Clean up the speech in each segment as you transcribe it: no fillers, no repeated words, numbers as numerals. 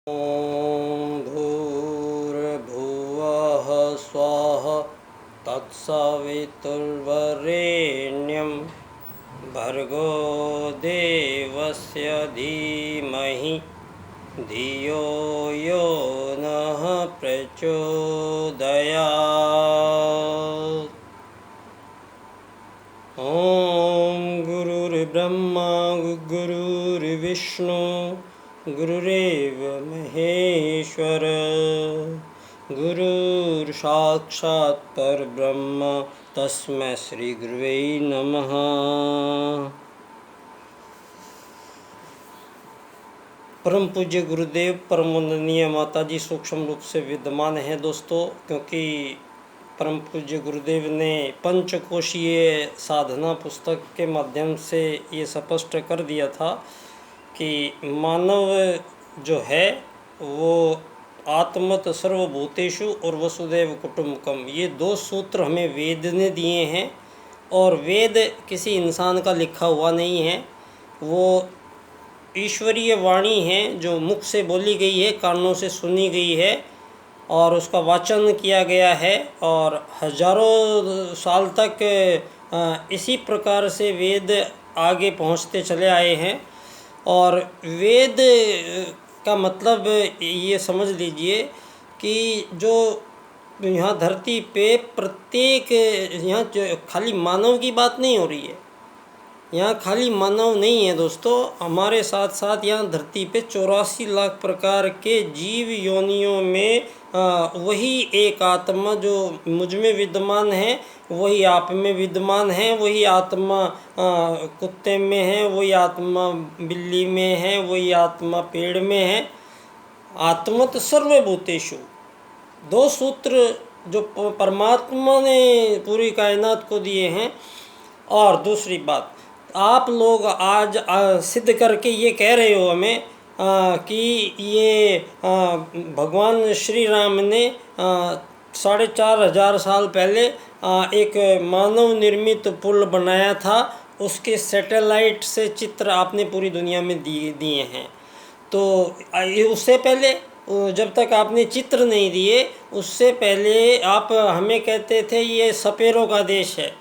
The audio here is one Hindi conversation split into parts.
ॐ भूर्भुवः स्वः तत्सवितुर्वरेण्यं भर्गो देवस्य धीमहि धियो यो नः प्रचोदयात्। ॐ गुरुर्ब्रह्मा गुरुर्विष्णु गुरुरेव महेश्वर गुरुर्साक्षात् परब्रह्म तस्मै श्री गुरुवे नमः। परम पूज्य गुरुदेव परम वंदनीय माताजी सूक्ष्म रूप से विद्यमान है दोस्तों, क्योंकि परम पूज्य गुरुदेव ने पंचकोशीय साधना पुस्तक के माध्यम से ये स्पष्ट कर दिया था कि मानव जो है वो आत्मत सर्वभूतेषु और वसुदेव कुटुम्बकम, ये दो सूत्र हमें वेद ने दिए हैं। और वेद किसी इंसान का लिखा हुआ नहीं है, वो ईश्वरीय वाणी है जो मुख से बोली गई है, कानों से सुनी गई है और उसका वाचन किया गया है। और हजारों साल तक इसी प्रकार से वेद आगे पहुंचते चले आए हैं। और वेद का मतलब ये समझ लीजिए कि जो यहाँ धरती पे प्रत्येक, यहाँ खाली मानव की बात नहीं हो रही है, यहाँ खाली मानव नहीं है दोस्तों, हमारे साथ साथ यहाँ धरती पे 84 लाख प्रकार के जीव योनियों में वही एक आत्मा जो मुझ में विद्यमान है, वही आप में विद्यमान है। वही आत्मा कुत्ते में है, वही आत्मा बिल्ली में है, वही आत्मा पेड़ में है। आत्मत सर्वभूतेषु, दो सूत्र जो परमात्मा ने पूरी कायनात को दिए हैं। और दूसरी बात, आप लोग आज सिद्ध करके ये कह रहे हो हमें कि ये भगवान श्री राम ने 4,500 साल पहले एक मानव निर्मित पुल बनाया था, उसके सैटेलाइट से चित्र आपने पूरी दुनिया में दिए हैं। तो उससे पहले जब तक आपने चित्र नहीं दिए, उससे पहले आप हमें कहते थे ये सपेरों का देश है,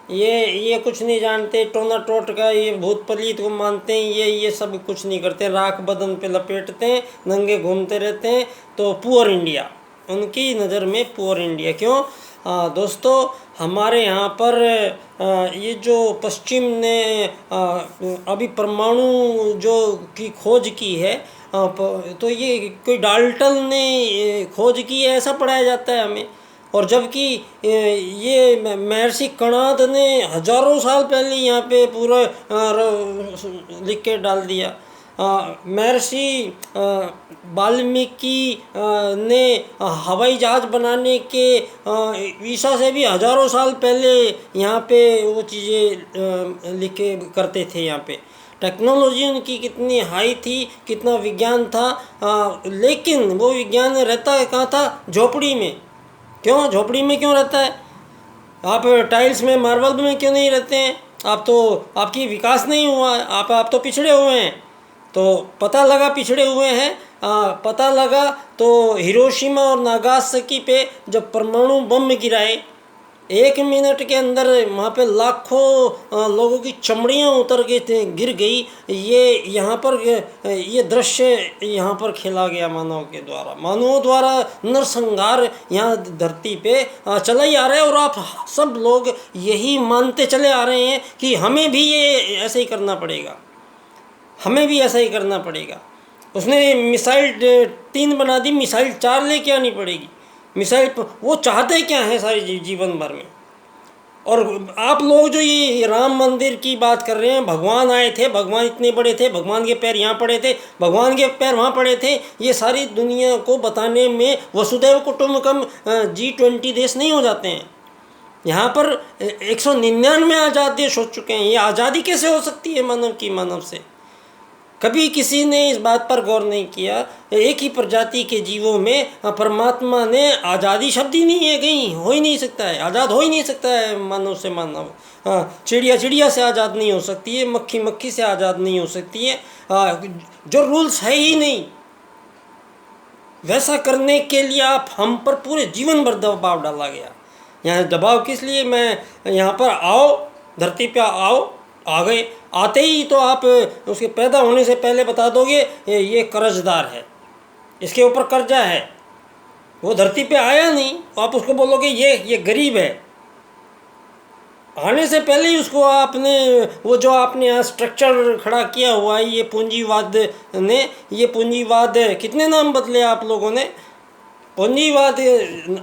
ये कुछ नहीं जानते, टोना टोट का ये भूत पलीत को मानते हैं, ये सब कुछ नहीं करते, राख बदन पे लपेटते हैं, नंगे घूमते रहते हैं। तो पुअर इंडिया, उनकी नज़र में पुअर इंडिया क्यों? दोस्तों, हमारे यहाँ पर ये जो पश्चिम ने अभी परमाणु जो की खोज की है, तो ये कोई डाल्टन ने खोज की है ऐसा पढ़ाया जाता है हमें। और जबकि ये महर्षि कणाद ने हजारों साल पहले यहाँ पे पूरा लिख के डाल दिया। महर्षि वाल्मीकि ने हवाई जहाज़ बनाने के ईसा से भी हजारों साल पहले यहाँ पे वो चीज़ें लिखे करते थे। यहाँ पे टेक्नोलॉजी उनकी कितनी हाई थी, कितना विज्ञान था, लेकिन वो विज्ञान रहता है कहाँ था? झोपड़ी में। क्यों झोपड़ी में क्यों रहता है? आप टाइल्स में, मार्बल में क्यों नहीं रहते हैं? आप तो, आपकी विकास नहीं हुआ, आप तो पिछड़े हुए हैं। तो पता लगा पिछड़े हुए हैं, पता लगा तो हिरोशिमा और नागासाकी पे जब परमाणु बम गिराए, 1 मिनट के अंदर वहाँ पे लाखों लोगों की चमड़ियाँ उतर के गिर गई। ये यहाँ पर ये दृश्य यहाँ पर खेला गया मानव के द्वारा, मानवों द्वारा नरसंहार यहाँ धरती पे चला ही आ रहा है। और आप सब लोग यही मानते चले आ रहे हैं कि हमें भी ये ऐसे ही करना पड़ेगा, हमें भी ऐसा ही करना पड़ेगा। उसने मिसाइल 3 बना दी, मिसाइल 4 लेके आनी पड़ेगी। मिसाइल वो चाहते क्या है सारी जीवन भर में। और आप लोग जो ये राम मंदिर की बात कर रहे हैं, भगवान आए थे, भगवान इतने बड़े थे, भगवान के पैर यहाँ पड़े थे, भगवान के पैर वहाँ पड़े थे, ये सारी दुनिया को बताने में वसुदैव कुटुम्बकम G20 देश नहीं हो जाते हैं। यहाँ पर 199 आज़ाद देश हो चुके हैं। ये आज़ादी कैसे हो सकती है मानव की, मानव से? कभी किसी ने इस बात पर गौर नहीं किया। एक ही प्रजाति के जीवों में परमात्मा ने आज़ादी शब्द ही नहीं है, कहीं हो ही नहीं सकता है, आज़ाद हो ही नहीं सकता है मानव से मानव। चिड़िया चिड़िया से आज़ाद नहीं हो सकती है, मक्खी मक्खी से आज़ाद नहीं हो सकती है। जो रूल्स है ही नहीं, वैसा करने के लिए आप हम पर पूरे जीवन भर दबाव डाला गया। यहाँ दबाव किस लिए, मैं यहाँ पर आओ, धरती पे आओ, आ गए, आते ही तो आप उसके पैदा होने से पहले बता दोगे ये कर्जदार है, इसके ऊपर कर्जा है। वो धरती पे आया नहीं, आप उसको बोलोगे ये गरीब है। आने से पहले ही उसको आपने, वो जो आपने यहाँ स्ट्रक्चर खड़ा किया हुआ है, ये पूंजीवाद ने, ये पूंजीवाद कितने नाम बदले आप लोगों ने। पूंजीवाद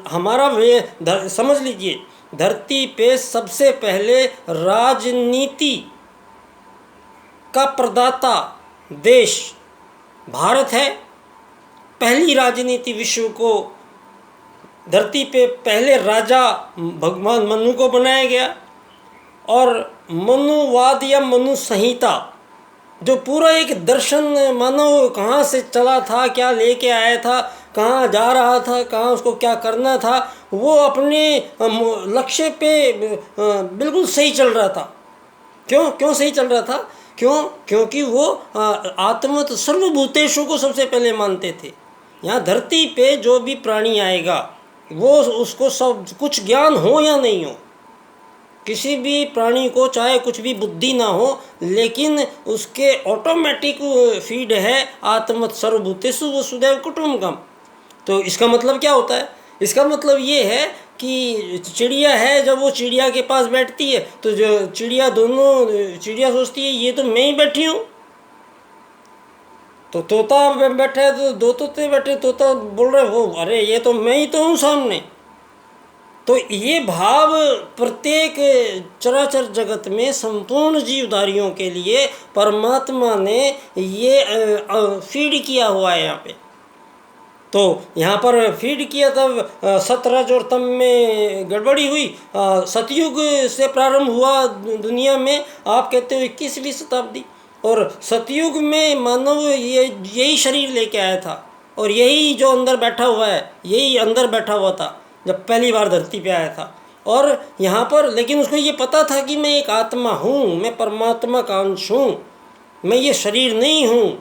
हमारा वे समझ लीजिए, धरती पे सबसे पहले राजनीति का प्रदाता देश भारत है। पहली राजनीति विश्व को, धरती पे पहले राजा भगवान मनु को बनाया गया, और मनुवाद या मनु संहिता जो पूरा एक दर्शन, मानव कहाँ से चला था, क्या लेके आया था, कहाँ जा रहा था, कहाँ उसको क्या करना था, वो अपने लक्ष्य पे बिल्कुल सही चल रहा था। क्यों सही चल रहा था? क्योंकि वो आत्मत सर्वभूतेषु को सबसे पहले मानते थे। यहाँ धरती पे जो भी प्राणी आएगा वो उसको सब कुछ ज्ञान हो या नहीं हो, किसी भी प्राणी को चाहे कुछ भी बुद्धि ना हो, लेकिन उसके ऑटोमेटिक फीड है आत्मत सर्वभूतेषु वसुधैव कुटुम्बकम्। तो इसका मतलब क्या होता है? इसका मतलब ये है कि चिड़िया है, जब वो चिड़िया के पास बैठती है तो जो चिड़िया सोचती है ये तो मैं ही बैठी हूँ। तो तोता बैठा है तो दो तोते बैठे, तोता बोल रहे हो अरे ये तो मैं ही तो हूँ सामने। तो ये भाव प्रत्येक चराचर जगत में संपूर्ण जीवधारियों के लिए परमात्मा ने ये फीड किया हुआ है यहाँ पे। तो यहाँ पर फीड किया, तब सतरज और तम में गड़बड़ी हुई। सतयुग से प्रारंभ हुआ दुनिया में, आप कहते हो 21वीं शताब्दी, और सतयुग में मानव यही शरीर लेके आया था, और यही जो अंदर बैठा हुआ है, यही अंदर बैठा हुआ था जब पहली बार धरती पे आया था। और यहाँ पर लेकिन उसको ये पता था कि मैं एक आत्मा हूँ, मैं परमात्मा का अंश हूँ, मैं ये शरीर नहीं हूँ।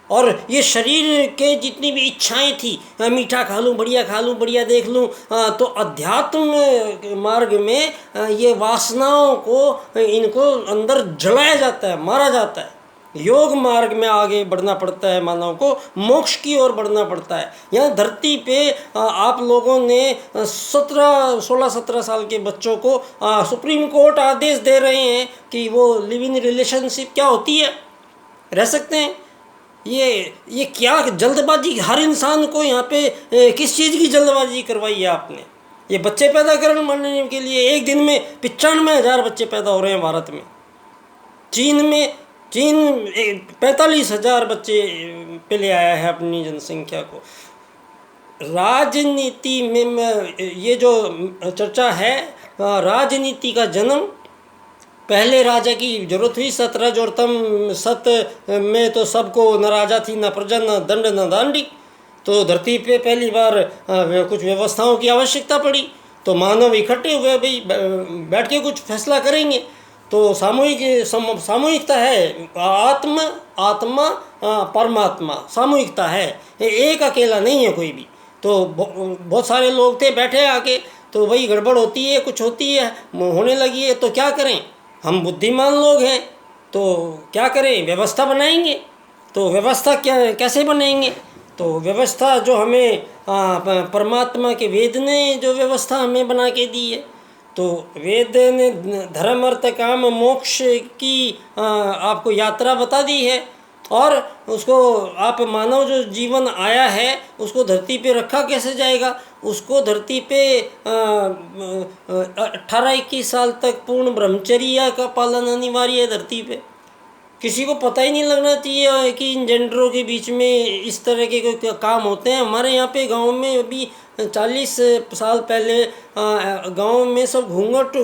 और ये शरीर के जितनी भी इच्छाएं थी, मीठा खा लूँ, बढ़िया देख लूँ, तो अध्यात्म मार्ग में ये वासनाओं को, इनको अंदर जलाया जाता है, मारा जाता है। योग मार्ग में आगे बढ़ना पड़ता है, मानव को मोक्ष की ओर बढ़ना पड़ता है। यहाँ धरती पे आप लोगों ने 16-17 साल के बच्चों को सुप्रीम कोर्ट आदेश दे रहे हैं कि वो लिव इन रिलेशनशिप क्या होती है, रह सकते हैं। ये क्या जल्दबाजी, हर इंसान को यहाँ पे किस चीज़ की जल्दबाजी करवाई है आपने? ये बच्चे पैदा करने के लिए एक दिन में 95,000 बच्चे पैदा हो रहे हैं भारत में। चीन 45,000 बच्चे पे ले आया है अपनी जनसंख्या को। राजनीति में ये जो चर्चा है, राजनीति का जन्म पहले राजा की जरूरत हुई। सतरज और तम सत में तो सबको न राजा थी, न प्रजा, न दंड, न दांडी। तो धरती पे पहली बार कुछ व्यवस्थाओं की आवश्यकता पड़ी, तो मानव इकट्ठे हुए, भाई बैठ के कुछ फैसला करेंगे। तो सामूहिकता है, आत्मा परमात्मा सामूहिकता है, एक अकेला नहीं है कोई भी। तो बहुत सारे लोग थे बैठे आके, तो वही गड़बड़ होती है, कुछ होती है, होने लगी है, तो क्या करें? हम बुद्धिमान लोग हैं, तो क्या करें? व्यवस्था बनाएंगे। तो व्यवस्था कैसे बनाएंगे? तो व्यवस्था जो हमें परमात्मा के वेद ने जो व्यवस्था हमें बना के दी है, तो वेद ने धर्म अर्थ काम मोक्ष की आपको यात्रा बता दी है, और उसको आप मानव जो जीवन आया है उसको धरती पे रखा कैसे जाएगा? उसको धरती पे 18-21 साल तक पूर्ण ब्रह्मचर्य का पालन अनिवार्य है धरती पे। किसी को पता ही नहीं लगना चाहिए कि इन जेंडरों के बीच में इस तरह के कोई काम होते हैं। हमारे यहाँ पे गांव में अभी 40 साल पहले गांव में सब घूंघट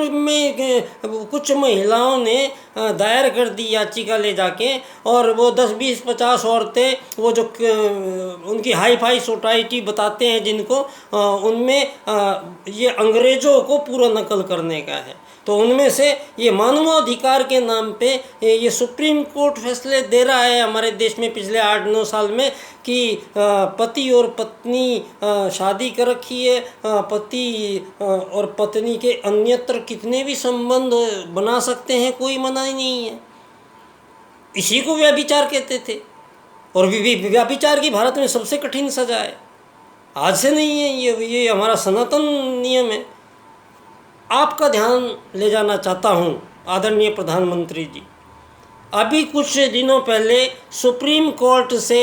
में कुछ महिलाओं ने दायर कर दी याचिका ले जाके, और वो 10-20-50 औरतें, वो जो उनकी हाई फाई सोसाइटी बताते हैं जिनको, उनमें ये अंग्रेज़ों को पूरा नकल करने का है। तो उनमें से ये मानवाधिकार के नाम पे ये सुप्रीम कोर्ट फैसले दे रहा है हमारे देश में पिछले 8-9 साल में कि पति और पत्नी शादी कर रखी है, पति और पत्नी के अन्यत्र कितने भी संबंध बना सकते हैं, कोई मना ही नहीं है। इसी को व्यभिचार कहते थे। और व्यभिचार की भारत में सबसे कठिन सजा है, आज से नहीं है, ये हमारा सनातन नियम है। आपका ध्यान ले जाना चाहता हूँ आदरणीय प्रधानमंत्री जी, अभी कुछ दिनों पहले सुप्रीम कोर्ट से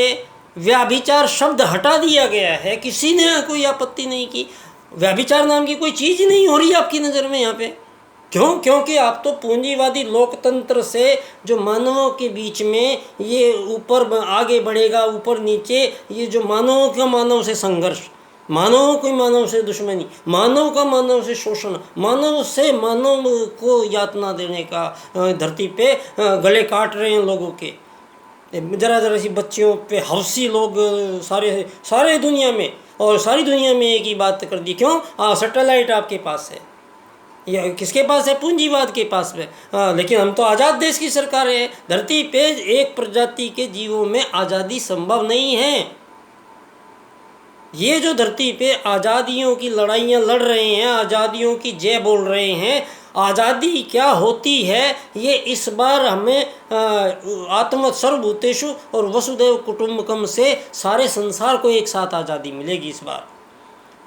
व्यभिचार शब्द हटा दिया गया है। किसी ने कोई आपत्ति नहीं की, व्यभिचार नाम की कोई चीज़ ही नहीं हो रही आपकी नज़र में यहाँ पे। क्यों? क्योंकि आप तो पूंजीवादी लोकतंत्र से जो मानवों के बीच में ये ऊपर आगे बढ़ेगा, ऊपर नीचे, ये जो मानव का मानव से संघर्ष, मानव को मानव से दुश्मनी, मानव का मानव से शोषण, मानव से मानव को यातना देने का धरती पे गले काट रहे हैं लोगों के। जरा सी बच्चियों पे हवसी लोग सारे दुनिया में, और सारी दुनिया में एक ही बात कर दी। क्यों? सैटेलाइट आपके पास है, ये किसके पास है? पूंजीवाद के पास है। लेकिन हम तो आज़ाद देश की सरकार है। धरती पे एक प्रजाति के जीवों में आज़ादी संभव नहीं है। ये जो धरती पे आज़ादियों की लड़ाइयाँ लड़ रहे हैं, आज़ादियों की जय बोल रहे हैं, आज़ादी क्या होती है ये इस बार हमें आत्मवत् सर्वभूतेषु और वसुदैव कुटुंबकम से सारे संसार को एक साथ आज़ादी मिलेगी इस बार।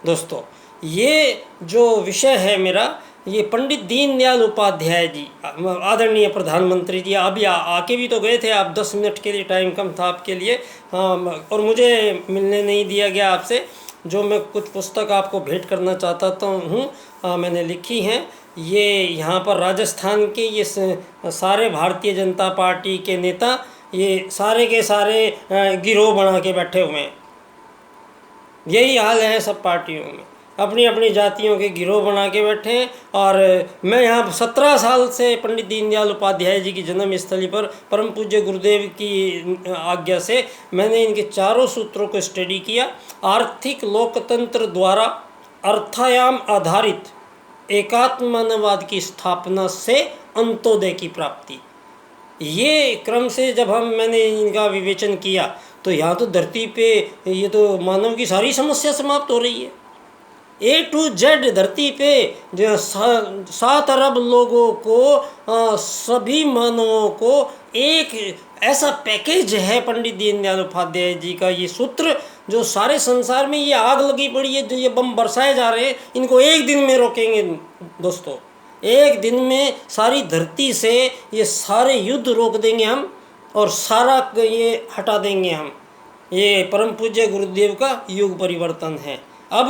दोस्तों, ये जो विषय है मेरा, ये पंडित दीनदयाल उपाध्याय जी, आदरणीय प्रधानमंत्री जी, अभी आके भी तो गए थे आप, 10 मिनट के लिए टाइम कम था आपके लिए, और मुझे मिलने नहीं दिया गया आपसे। जो मैं कुछ पुस्तक आपको भेंट करना चाहता हूँ, मैंने लिखी हैं। ये यहाँ पर राजस्थान के ये सारे भारतीय जनता पार्टी के नेता, ये सारे के सारे गिरोह बना के बैठे हुए हैं। यही हाल है सब पार्टियों में, अपनी अपनी जातियों के गिरोह बना के बैठे हैं। और मैं यहाँ 17 साल से पंडित दीनदयाल उपाध्याय जी की जन्मस्थली पर परम पूज्य गुरुदेव की आज्ञा से मैंने इनके चारों सूत्रों को स्टडी किया। आर्थिक लोकतंत्र द्वारा अर्थायाम आधारित एकात्म मानववाद की स्थापना से अंत्योदय की प्राप्ति, ये क्रम से जब मैंने इनका विवेचन किया तो यहाँ तो धरती पे ये तो मानव की सारी समस्या समाप्त हो रही है। A to Z धरती पे जो 7 अरब लोगों को, सभी मानवों को एक ऐसा पैकेज है पंडित दीनदयाल उपाध्याय जी का ये सूत्र, जो सारे संसार में ये आग लगी पड़ी है, जो ये बम बरसाए जा रहे हैं, इनको एक दिन में रोकेंगे दोस्तों। एक दिन में सारी धरती से ये सारे युद्ध रोक देंगे हम, और सारा ये हटा देंगे हम। ये परम पूज्य गुरुदेव का युग परिवर्तन है। अब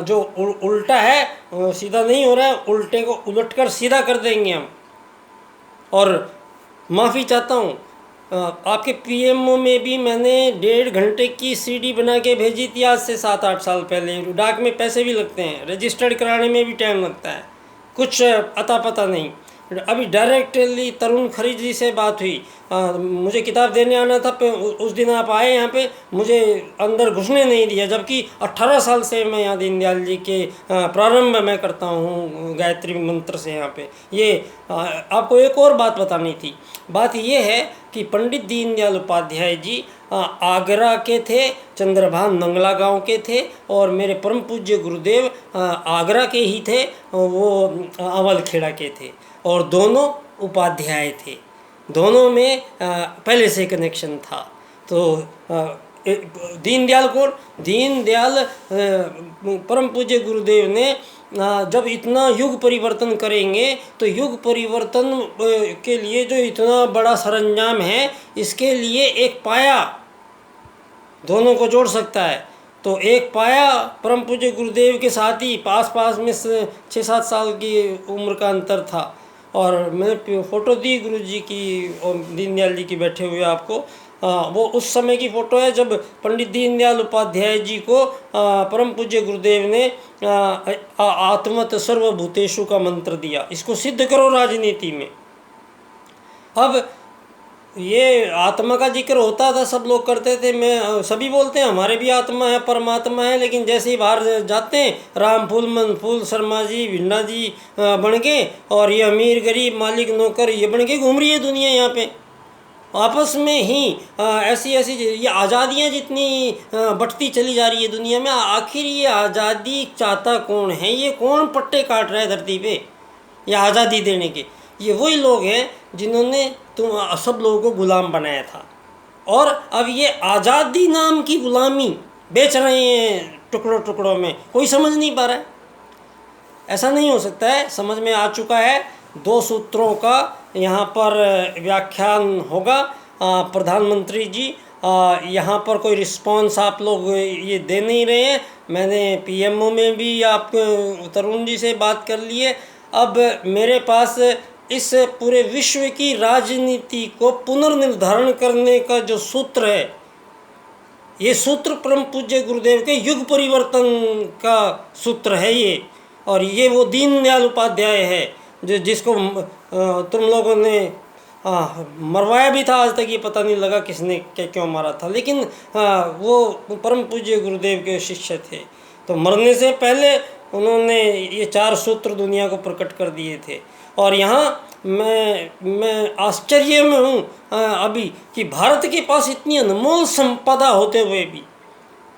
जो उल्टा है सीधा नहीं हो रहा है, उल्टे को उलटकर सीधा कर देंगे हम। और माफ़ी चाहता हूँ, आपके पीएमओ में भी मैंने 1.5 घंटे की सीडी बना के भेजी थी आज से 7-8 साल पहले। डाक में पैसे भी लगते हैं, रजिस्टर्ड कराने में भी टाइम लगता है, कुछ अता पता नहीं। अभी डायरेक्टली तरुण खरीद जी से बात हुई, मुझे किताब देने आना था, उस दिन आप आए यहाँ पे, मुझे अंदर घुसने नहीं दिया, जबकि 18 साल से मैं यहाँ दीनदयाल जी के प्रारंभ मैं करता हूँ गायत्री मंत्र से यहाँ पे। ये आपको एक और बात बतानी थी। बात ये है कि पंडित दीनदयाल उपाध्याय जी आगरा के थे, चंद्रभान नंगला गांव के थे, और मेरे परम पूज्य गुरुदेव आगरा के ही थे, वो अवलखेड़ा के थे, और दोनों उपाध्याय थे। दोनों में पहले से कनेक्शन था। तो दीनदयाल परम पूज्य गुरुदेव ने जब इतना युग परिवर्तन करेंगे, तो युग परिवर्तन के लिए जो इतना बड़ा सरंजाम है, इसके लिए एक पाया दोनों को जोड़ सकता है। तो एक पाया परम पूज्य गुरुदेव के साथ ही पास में 6-7 साल की उम्र का अंतर था। और मैंने फ़ोटो दी गुरु जी की और दीनदयाल जी की बैठे हुए आपको, वो उस समय की फ़ोटो है जब पंडित दीनदयाल उपाध्याय जी को परम पूज्य गुरुदेव ने आत्मवत् सर्वभूतेषु का मंत्र दिया। इसको सिद्ध करो राजनीति में। अब ये आत्मा का जिक्र होता था, सब लोग करते थे। मैं सभी बोलते हैं हमारे भी आत्मा है, परमात्मा है, लेकिन जैसे ही बाहर जाते हैं राम फूल मन फूल शर्मा जी भिंडा जी बन के, और ये अमीर गरीब मालिक नौकर ये बन के घूम रही है दुनिया यहाँ पे आपस में ही। ऐसी ऐसी ये आज़ादियाँ जितनी बढ़ती चली जा रही है दुनिया में, आखिर ये आज़ादी चाहता कौन है? ये कौन पट्टे काट रहा है धरती पे ये आज़ादी देने के? ये वही लोग हैं जिन्होंने तुम सब लोगों को गुलाम बनाया था, और अब ये आज़ादी नाम की गुलामी बेच रहे हैं टुकड़ों टुकड़ों में। कोई समझ नहीं पा रहा है। ऐसा नहीं हो सकता है। समझ में आ चुका है। 2 सूत्रों का यहाँ पर व्याख्यान होगा। प्रधानमंत्री जी यहाँ पर कोई रिस्पांस आप लोग ये दे नहीं रहे हैं। मैंने पीएमओ में भी आप तरुण जी से बात कर ली है। अब मेरे पास इस पूरे विश्व की राजनीति को पुनर्निर्धारण करने का जो सूत्र है, ये सूत्र परम पूज्य गुरुदेव के युग परिवर्तन का सूत्र है ये। और ये वो दीनदयाल उपाध्याय है जो जिसको तुम लोगों ने मरवाया भी था। आज तक ये पता नहीं लगा किसने क्यों मारा था, लेकिन वो परम पूज्य गुरुदेव के शिष्य थे। तो मरने से पहले उन्होंने ये 4 सूत्र दुनिया को प्रकट कर दिए थे। और यहाँ मैं आश्चर्य में हूँ अभी कि भारत के पास इतनी अनमोल संपदा होते हुए भी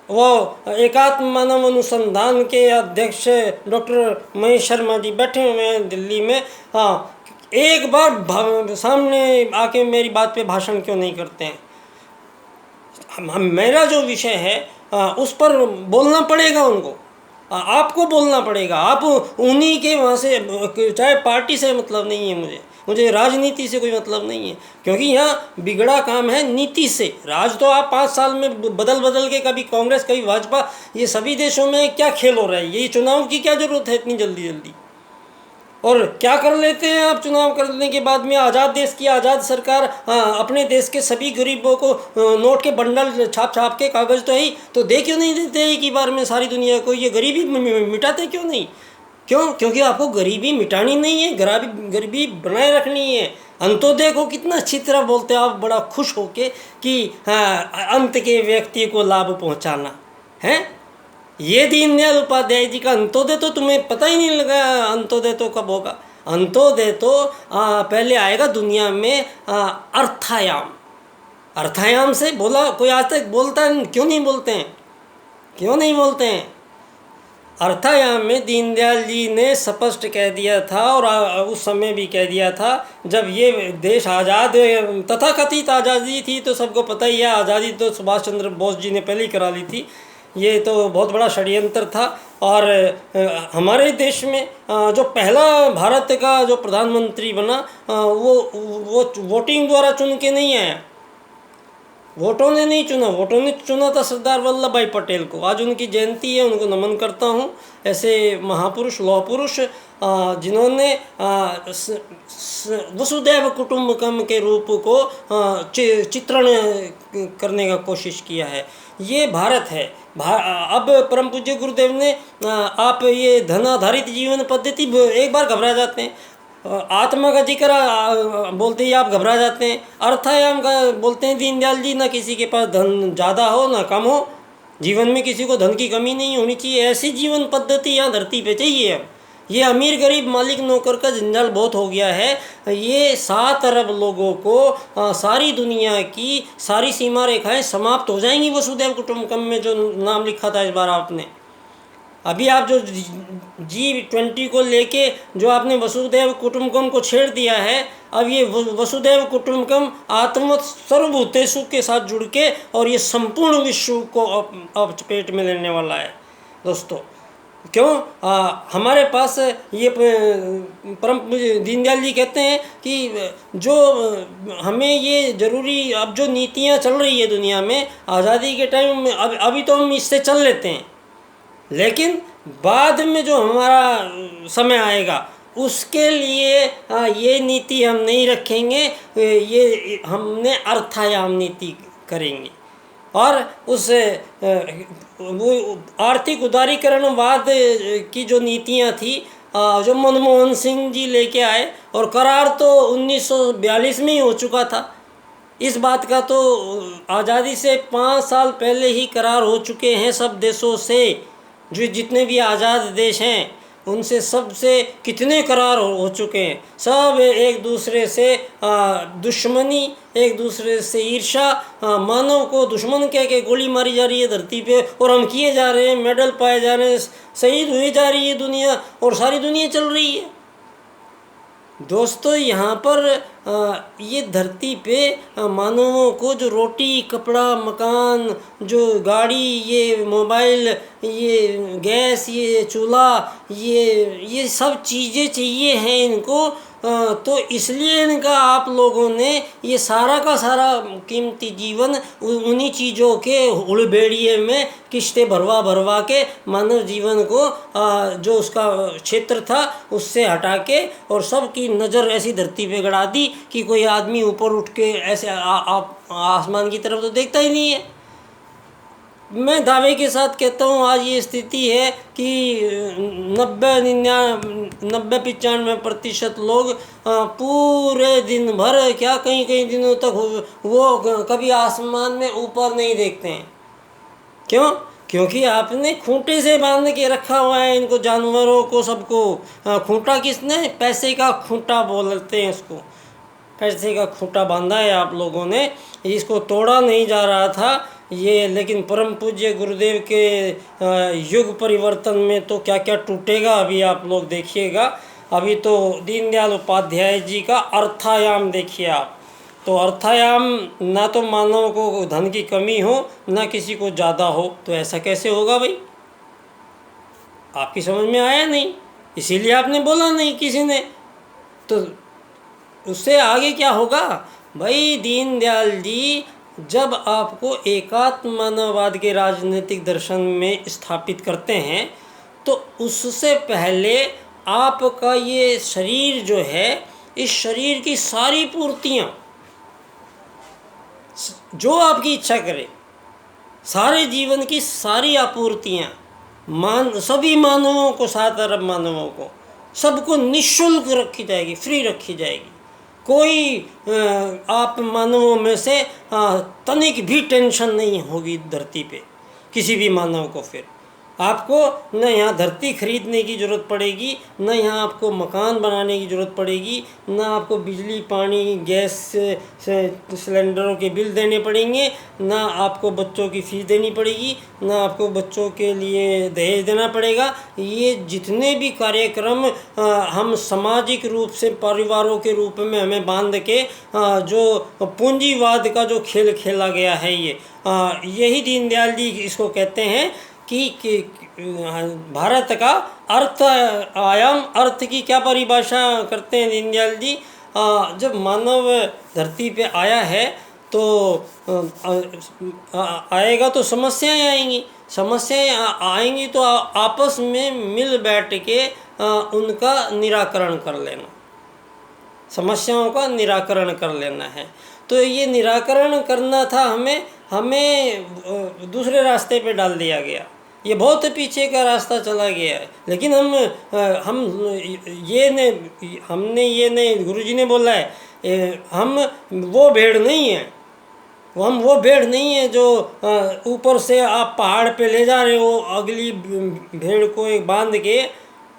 वो एकात्म मानव अनुसंधान के अध्यक्ष डॉक्टर महेश शर्मा जी बैठे हुए हैं दिल्ली में। एक बार सामने आके मेरी बात पे भाषण क्यों नहीं करते हैं? मेरा जो विषय है उस पर बोलना पड़ेगा उनको। आपको बोलना पड़ेगा। आप उन्हीं के वहाँ से, चाहे पार्टी से मतलब नहीं है मुझे राजनीति से कोई मतलब नहीं है, क्योंकि यहाँ बिगड़ा काम है नीति से। राज तो आप 5 साल में बदल के, कभी कांग्रेस कभी भाजपा, ये सभी देशों में क्या खेल हो रहा है? ये चुनाव की क्या ज़रूरत है इतनी जल्दी? और क्या कर लेते हैं आप चुनाव करने के बाद में? आज़ाद देश की आज़ाद सरकार अपने देश के सभी गरीबों को नोट के बंडल छाप के, कागज़ तो है तो दे क्यों नहीं देते एक ही बार में सारी दुनिया को? ये गरीबी मिटाते क्यों नहीं? क्यों? क्योंकि आपको गरीबी मिटानी नहीं है, गरीबी बनाए रखनी है। अंत्योदय को कितना अच्छी तरह बोलते हैं आप, बड़ा खुश होके कि अंत के व्यक्ति को लाभ पहुँचाना है। ये दीनदयाल उपाध्याय जी का अंत्योदय तो तुम्हें पता ही नहीं लगा। अंत्योदय तो कब होगा? अंत्योदय तो पहले आएगा दुनिया में अर्थायाम। अर्थायाम से बोला कोई आज तक बोलता है? क्यों नहीं बोलते हैं? क्यों नहीं बोलते हैं? अर्थायाम में दीनदयाल जी ने स्पष्ट कह दिया था, और उस समय भी कह दिया था जब ये देश आज़ाद, तथाकथित आज़ादी थी, तो सबको पता ही है आज़ादी तो सुभाष चंद्र बोस जी ने पहले ही करा ली थी। ये तो बहुत बड़ा षड्यंत्र था। और हमारे देश में जो पहला भारत का जो प्रधानमंत्री बना वो वोटिंग द्वारा चुन के नहीं आया। वोटों ने नहीं चुना, वोटों ने चुना था सरदार वल्लभ भाई पटेल को। आज उनकी जयंती है, उनको नमन करता हूँ। ऐसे महापुरुष, लौह पुरुष जिन्होंने वसुदैव कुटुंबकम के रूप को चित्रण करने का कोशिश किया है। ये भारत है। अब परम पूज्य गुरुदेव ने आप ये धन आधारित जीवन पद्धति, एक बार घबरा जाते हैं। आत्मा का जिक्र बोलते ही आप घबरा जाते हैं। अर्थायाम का बोलते हैं दीनदयाल जी, ना किसी के पास धन ज़्यादा हो ना कम हो, जीवन में किसी को धन की कमी नहीं होनी चाहिए। ऐसी जीवन पद्धति यहाँ धरती पे चाहिए। अब ये अमीर गरीब मालिक नौकर का जंजाल बहुत हो गया है। ये 7 अरब लोगों को सारी दुनिया की सारी सीमा रेखाएं समाप्त हो जाएंगी वसुदैव कुटुंबकम में, जो नाम लिखा था इस बार आपने। अभी आप जो G20 को लेके जो आपने वसुदैव कुटुंबकम को छेड़ दिया है, अब ये वसुदैव कुटुंबकम आत्म सर्वभूतेषु के साथ जुड़ के और ये संपूर्ण विश्व को अब चपेट में लेने वाला है दोस्तों। क्यों? हमारे पास ये परम दीनदयाल जी कहते हैं कि जो हमें ये ज़रूरी, अब जो नीतियाँ चल रही है दुनिया में आज़ादी के टाइम में, अभी तो हम इससे चल लेते हैं, लेकिन बाद में जो हमारा समय आएगा उसके लिए ये नीति हम नहीं रखेंगे। ये हमने अर्थायाम नीति करेंगे। और उस वो आर्थिक उदारीकरणवाद की जो नीतियाँ थी जो मनमोहन सिंह जी लेके आए, और करार तो 1942 में ही हो चुका था। इस बात का तो आज़ादी से 5 साल पहले ही करार हो चुके हैं सब देशों से, जो जितने भी आज़ाद देश हैं उनसे सबसे कितने करार हो चुके हैं। सब एक दूसरे से दुश्मनी, एक दूसरे से ईर्ष्या, मानव को दुश्मन कह के गोली मारी जा रही है धरती पे, और हम किए जा रहे हैं, मेडल पाए जा रहे हैं, शहीद हुई जा रही है दुनिया, और सारी दुनिया चल रही है। दोस्तों यहाँ पर ये धरती पे मानवों को जो रोटी, कपड़ा, मकान, जो गाड़ी, ये मोबाइल, ये गैस, ये चूल्हा, ये सब चीज़ें चाहिए हैं इनको, तो इसलिए इनका आप लोगों ने ये सारा का सारा कीमती जीवन उन्हीं चीज़ों के उड़बेड़िए में किस्तें भरवा भरवा के मानव जीवन को जो उसका क्षेत्र था उससे हटा के और सबकी नज़र ऐसी धरती पे गड़ा दी कि कोई आदमी ऊपर उठ के ऐसे आसमान की तरफ तो देखता ही नहीं है। मैं दावे के साथ कहता हूँ आज ये स्थिति है कि 90-95% लोग पूरे दिन भर, क्या कई कई दिनों तक वो कभी आसमान में ऊपर नहीं देखते हैं। क्यों? क्योंकि आपने खूंटे से बांध के रखा हुआ है इनको, जानवरों को, सबको। खूंटा किसने? पैसे का खूंटा बोलते हैं उसको। पैसे का खूंटा बांधा है आप लोगों ने, इसको तोड़ा नहीं जा रहा था ये। लेकिन परम पूज्य गुरुदेव के युग परिवर्तन में तो क्या क्या टूटेगा अभी आप लोग देखिएगा। अभी तो दीनदयाल उपाध्याय जी का अर्थायाम देखिए आप। तो अर्थायाम, ना तो मानव को धन की कमी हो, ना किसी को ज़्यादा हो, तो ऐसा कैसे होगा भाई? आपकी समझ में आया नहीं, इसीलिए आपने बोला नहीं किसी ने। तो उससे आगे क्या होगा भाई? दीनदयाल जी जब आपको एकात्म मानववाद के राजनीतिक दर्शन में स्थापित करते हैं, तो उससे पहले आपका ये शरीर जो है, इस शरीर की सारी पूर्तियाँ, जो आपकी इच्छा करे, सारे जीवन की सारी आपूर्तियाँ सभी मानवों को, 7 अरब मानवों को, सबको निःशुल्क रखी जाएगी, फ्री रखी जाएगी। कोई आप मानवों में से तनिक भी टेंशन नहीं होगी धरती पे किसी भी मानव को। फिर आपको न यहाँ धरती खरीदने की ज़रूरत पड़ेगी, न यहाँ आपको मकान बनाने की ज़रूरत पड़ेगी, न आपको बिजली, पानी, गैस से सिलेंडरों के बिल देने पड़ेंगे, न आपको बच्चों की फ़ीस देनी पड़ेगी, न आपको बच्चों के लिए दहेज देना पड़ेगा। ये जितने भी कार्यक्रम हम सामाजिक रूप से परिवारों के रूप में हमें बांध के जो पूंजीवाद का जो खेल खेला गया है, यही दीनदयाल जी इसको कहते हैं कि भारत का अर्थ आयाम, अर्थ की क्या परिभाषा करते हैं दीनदयाल जी? जब मानव धरती पे आया है तो आएगा तो समस्याएं आएंगी, समस्याएं आएंगी तो आपस में मिल बैठ के उनका निराकरण कर लेना, समस्याओं का निराकरण कर लेना है। तो ये निराकरण करना था हमें दूसरे रास्ते पे डाल दिया गया, ये बहुत पीछे का रास्ता चला गया है। लेकिन हमने ये नहीं, गुरुजी ने बोला है, हम वो भेड़ नहीं है, हम वो भेड़ नहीं है जो ऊपर से आप पहाड़ पे ले जा रहे हो अगली भेड़ को एक बांध के,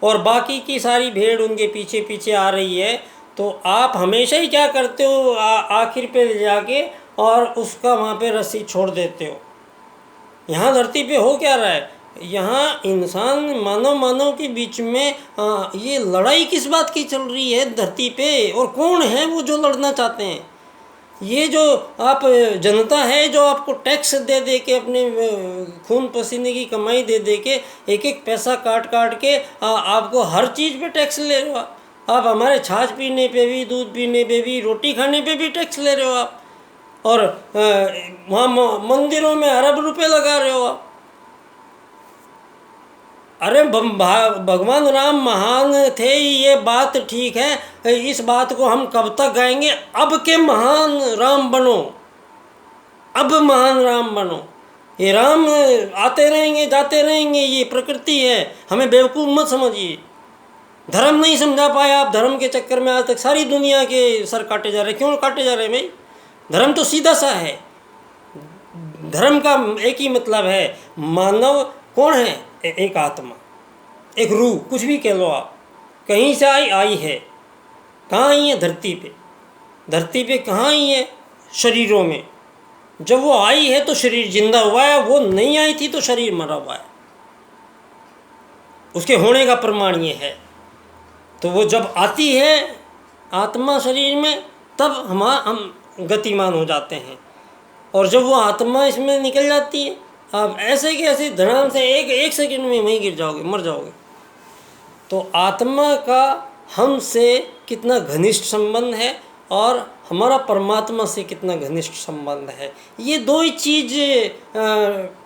और बाकी की सारी भेड़ उनके पीछे पीछे आ रही है। तो आप हमेशा ही क्या करते हो, आखिर पे ले जाके और उसका वहाँ पे रस्सी छोड़ देते हो। यहाँ धरती पे हो क्या रहा है? यहाँ इंसान मानव के बीच में ये लड़ाई किस बात की चल रही है धरती पे? और कौन है वो जो लड़ना चाहते हैं? ये जो आप जनता है जो आपको टैक्स दे दे के, अपने खून पसीने की कमाई दे दे के, एक एक पैसा काट काट के आपको हर चीज़ पे टैक्स ले रहे हो आप हमारे छाछ पीने पे भी, दूध पीने पे भी, रोटी खाने पे भी टैक्स ले रहे हो आप। और वहाँ मंदिरों में अरब रुपए लगा रहे हो आप। अरे भगवान राम महान थे, ये बात ठीक है, इस बात को हम कब तक गाएंगे? अब के महान राम बनो, अब महान राम बनो। ये राम आते रहेंगे जाते रहेंगे, ये प्रकृति है, हमें बेवकूफ़ मत समझिए। धर्म नहीं समझा पाए आप, धर्म के चक्कर में आज तक सारी दुनिया के सर काटे जा रहे। क्यों काटे जा रहे हैं भाई? धर्म तो सीधा सा है। धर्म का एक ही मतलब है, मानव कौन है? एक आत्मा, एक रूह, कुछ भी कह लो आप। कहीं से आई है। कहाँ आई है? धरती पे। धरती पे कहाँ आई है? शरीरों में। जब वो आई है तो शरीर जिंदा हुआ है, वो नहीं आई थी तो शरीर मरा हुआ है। उसके होने का प्रमाण ये है। तो वो जब आती है आत्मा शरीर में, तब हम गतिमान हो जाते हैं। और जब वो आत्मा इसमें निकल जाती है, आप ऐसे कि ऐसे धड़ाम से एक सेकंड में वहीं गिर जाओगे, मर जाओगे। तो आत्मा का हमसे कितना घनिष्ठ संबंध है और हमारा परमात्मा से कितना घनिष्ठ संबंध है, ये दो ही चीज़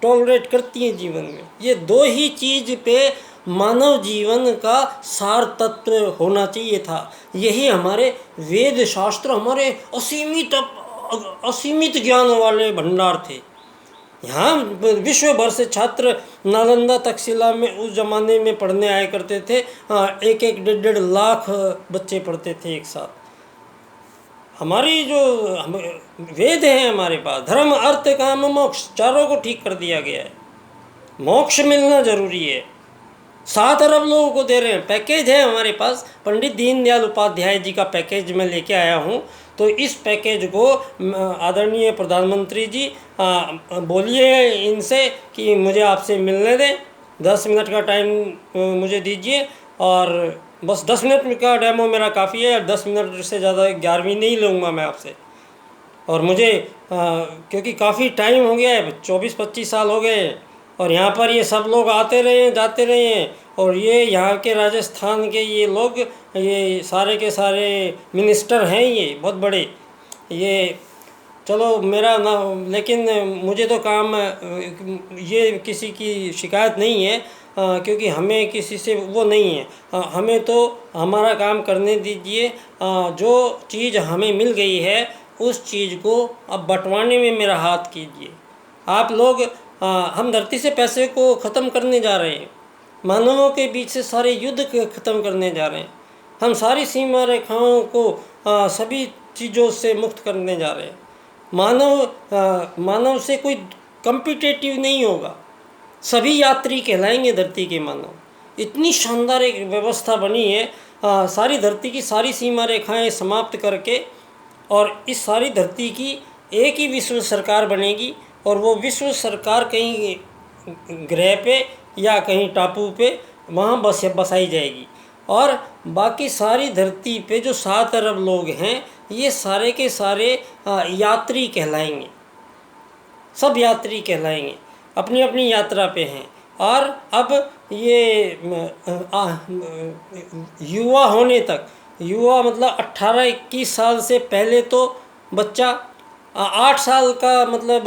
टॉलरेट करती हैं जीवन में। ये दो ही चीज़ पे मानव जीवन का सार तत्व होना चाहिए था। यही हमारे वेद शास्त्र, हमारे असीमित ज्ञान वाले भंडार थे। यहाँ विश्व भर से छात्र नालंदा तक्षशिला में उस ज़माने में पढ़ने आया करते थे। एक 1.5 लाख बच्चे पढ़ते थे एक साथ। हमारी जो वेद हैं हमारे पास, धर्म अर्थ काम मोक्ष, चारों को ठीक कर दिया गया है। मोक्ष मिलना जरूरी है। 7 अरब लोगों को दे रहे हैं। पैकेज है हमारे पास, पंडित दीनदयाल उपाध्याय जी का पैकेज मैं लेके आया हूँ। तो इस पैकेज को आदरणीय प्रधानमंत्री जी बोलिए इनसे कि मुझे आपसे मिलने दें। 10 मिनट का टाइम मुझे दीजिए, और बस 10 मिनट का डेमो मेरा काफ़ी है। 10 मिनट से ज़्यादा 11वीं नहीं लूँगा मैं आपसे। और मुझे क्योंकि काफ़ी टाइम हो गया है, 24-25 साल हो गए हैं, और यहाँ पर ये सब लोग आते रहे हैं, जाते रहे हैं। और ये यहाँ के राजस्थान के ये लोग, ये सारे के सारे मिनिस्टर हैं, ये बहुत बड़े। ये चलो मेरा ना, लेकिन मुझे तो काम, ये किसी की शिकायत नहीं है, क्योंकि हमें किसी से वो नहीं है। हमें तो हमारा काम करने दीजिए। जो चीज़ हमें मिल गई है उस चीज़ को अब बंटवाने में मेरा हाथ कीजिए। आप लोग, हम धरती से पैसे को ख़त्म करने जा रहे हैं। मानवों के बीच से सारे युद्ध ख़त्म करने जा रहे हैं। हम सारी सीमा रेखाओं को सभी चीज़ों से मुक्त करने जा रहे हैं। मानव से कोई कम्पिटेटिव नहीं होगा, सभी यात्री कहलाएंगे धरती के मानव। इतनी शानदार एक व्यवस्था बनी है। सारी धरती की सारी सीमा रेखाएं समाप्त करके, और इस सारी धरती की एक ही विश्व सरकार बनेगी। और वो विश्व सरकार कहीं ग्रह पे या कहीं टापू पे वहाँ बसाई जाएगी। और बाकी सारी धरती पे जो 7 अरब लोग हैं, ये सारे के सारे यात्री कहलाएंगे। सब यात्री कहलाएंगे, अपनी अपनी यात्रा पे हैं। और अब ये युवा होने तक, युवा मतलब 18-21 साल से पहले तो बच्चा, 8 साल का मतलब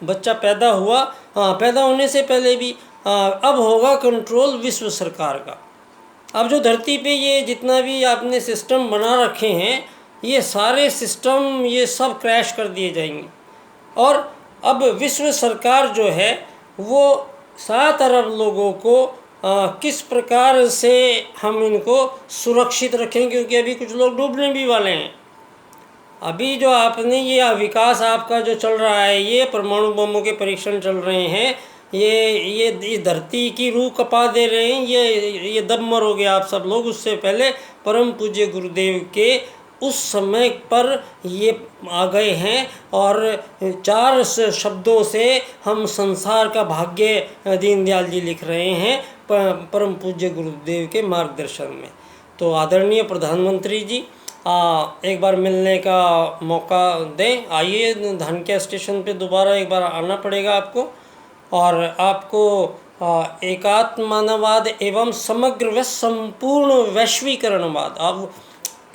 बच्चा पैदा हुआ, पैदा होने से पहले भी अब होगा कंट्रोल विश्व सरकार का। अब जो धरती पे ये जितना भी आपने सिस्टम बना रखे हैं, ये सारे सिस्टम ये सब क्रैश कर दिए जाएंगे। और अब विश्व सरकार जो है वो 7 अरब लोगों को किस प्रकार से हम इनको सुरक्षित रखें, क्योंकि अभी कुछ लोग डूबने भी वाले हैं। अभी जो आपने ये विकास आपका जो चल रहा है, ये परमाणु बमों के परीक्षण चल रहे हैं, ये धरती की रूह कपा दे रहे हैं। ये दब मरोगे आप सब लोग। उससे पहले परम पूज्य गुरुदेव के उस समय पर ये आ गए हैं, और 4 शब्दों से हम संसार का भाग्य दीनदयाल जी लिख रहे हैं परम पूज्य गुरुदेव के मार्गदर्शन में। तो आदरणीय प्रधानमंत्री जी, एक बार मिलने का मौका दें। आइए धानक्या स्टेशन पे दोबारा एक बार आना पड़ेगा आपको, और आपको एकात्म मानववाद एवं समग्र व संपूर्ण वैश्वीकरणवाद, अब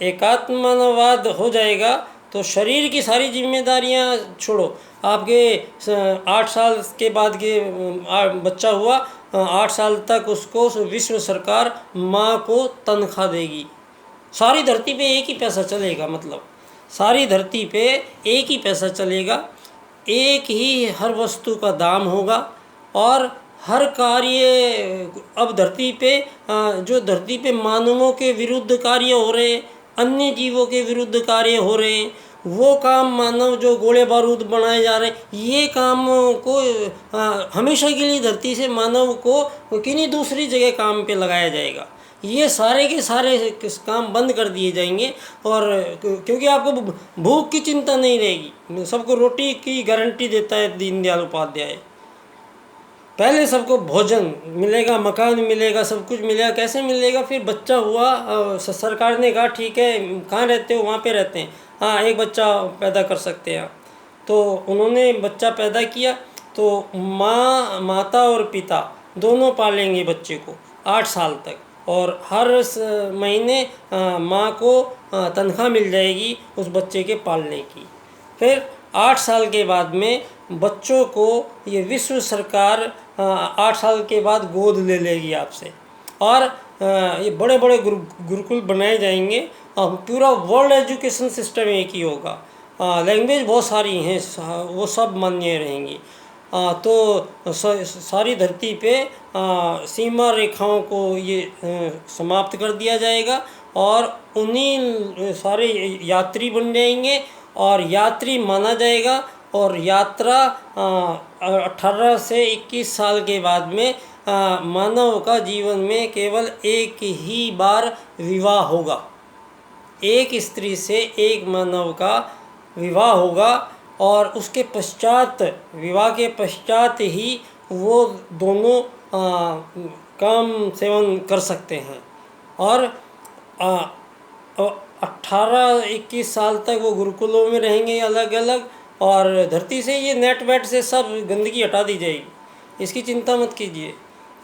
एकात्म मानववाद हो जाएगा तो शरीर की सारी जिम्मेदारियां छोड़ो। आपके 8 साल के बाद के बच्चा हुआ, 8 साल तक उसको विश्व सरकार माँ को तनख्वाह देगी। सारी धरती पे एक ही पैसा चलेगा, मतलब सारी धरती पे एक ही पैसा चलेगा, एक ही हर वस्तु का दाम होगा। और हर कार्य अब धरती पे, जो धरती पे मानवों के विरुद्ध कार्य हो रहे हैं, अन्य जीवों के विरुद्ध कार्य हो रहे हैं, वो काम मानव जो गोले बारूद बनाए जा रहे हैं, ये काम को हमेशा के लिए धरती से मानव को किन्हीं दूसरी जगह काम पे लगाया जाएगा। ये सारे के सारे काम बंद कर दिए जाएंगे, और क्योंकि आपको भूख की चिंता नहीं रहेगी। सबको रोटी की गारंटी देता है दीनदयाल उपाध्याय। पहले सबको भोजन मिलेगा, मकान मिलेगा, सब कुछ मिलेगा। कैसे मिलेगा? फिर बच्चा हुआ, सरकार ने कहा ठीक है कहाँ रहते हो, वहाँ पे रहते हैं, हाँ एक बच्चा पैदा कर सकते हैं। तो उन्होंने बच्चा पैदा किया, तो माता और पिता दोनों पालेंगे बच्चे को 8 साल तक, और हर महीने माँ को तनख्वाह मिल जाएगी उस बच्चे के पालने की। फिर 8 साल के बाद में बच्चों को ये विश्व सरकार 8 साल के बाद गोद ले लेगी आपसे, और ये बड़े बड़े गुरुकुल बनाए जाएंगे, और पूरा वर्ल्ड एजुकेशन सिस्टम एक ही होगा। लैंग्वेज बहुत सारी हैं, वो सब मान्य रहेंगी। तो सारी धरती पे सीमा रेखाओं को ये समाप्त कर दिया जाएगा, और उन्हीं सारे यात्री बन जाएंगे, और यात्री माना जाएगा। और यात्रा 18 से 21 साल के बाद में मानव का जीवन में केवल एक ही बार विवाह होगा। एक स्त्री से एक मानव का विवाह होगा, और उसके पश्चात, विवाह के पश्चात ही वो दोनों काम सेवन कर सकते हैं। और 18-21 साल तक वो गुरुकुलों में रहेंगे अलग अलग, और धरती से ये नेट वेट से सब गंदगी हटा दी जाएगी। इसकी चिंता मत कीजिए,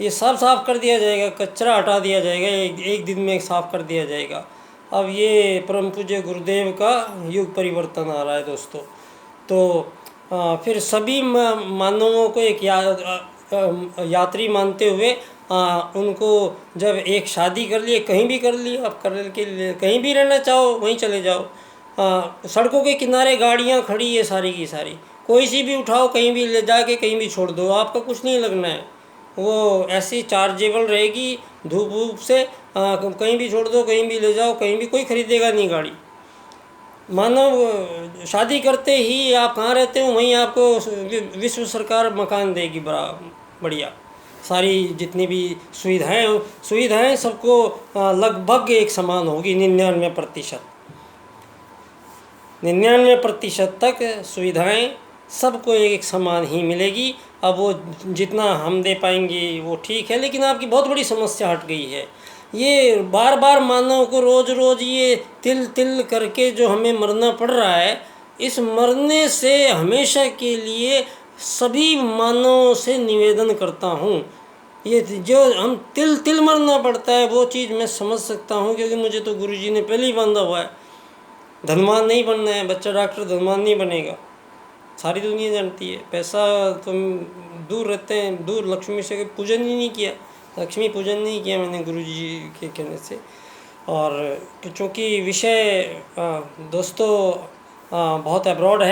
ये सब साफ़ कर दिया जाएगा, कचरा हटा दिया जाएगा, एक दिन में साफ़ कर दिया जाएगा। अब ये परम पूज्य गुरुदेव का युग परिवर्तन आ रहा है दोस्तों। तो फिर सभी मानवों को एक यात्री मानते हुए उनको जब एक शादी कर लिए, कहीं भी कर लिए, आप कर के लिए कहीं भी रहना चाहो वहीं चले जाओ। सड़कों के किनारे गाड़ियाँ खड़ी है सारी की सारी, कोई सी भी उठाओ, कहीं भी ले जाके कहीं भी छोड़ दो, आपका कुछ नहीं लगना है। वो ऐसी चार्जेबल रहेगी, धूप वूप से कहीं भी छोड़ दो, कहीं भी ले जाओ, कहीं भी, कोई खरीदेगा नहीं गाड़ी। मानव शादी करते ही आप कहाँ रहते हो वहीं आपको विश्व सरकार मकान देगी, बड़ा बढ़िया। सारी जितनी भी सुविधाएं सबको लगभग एक समान होगी। 99% तक सुविधाएं सबको एक समान ही मिलेगी। अब वो जितना हम दे पाएंगे वो ठीक है, लेकिन आपकी बहुत बड़ी समस्या हट गई है। ये बार बार मानव को रोज़ रोज़ ये तिल तिल करके जो हमें मरना पड़ रहा है, इस मरने से हमेशा के लिए सभी मानवों से निवेदन करता हूँ, ये जो हम तिल तिल मरना पड़ता है वो चीज़ मैं समझ सकता हूँ, क्योंकि मुझे तो गुरुजी ने पहले ही बांधा हुआ है। धनवान नहीं बनना है, बच्चा डॉक्टर धनवान नहीं बनेगा, सारी दुनिया जानती है। पैसा तुम दूर रहते हैं, दूर लक्ष्मी से पूजन ही नहीं किया, लक्ष्मी पूजन नहीं किया मैंने गुरुजी के कहने से। और चूँकि विषय दोस्तों बहुत अब्रॉड है,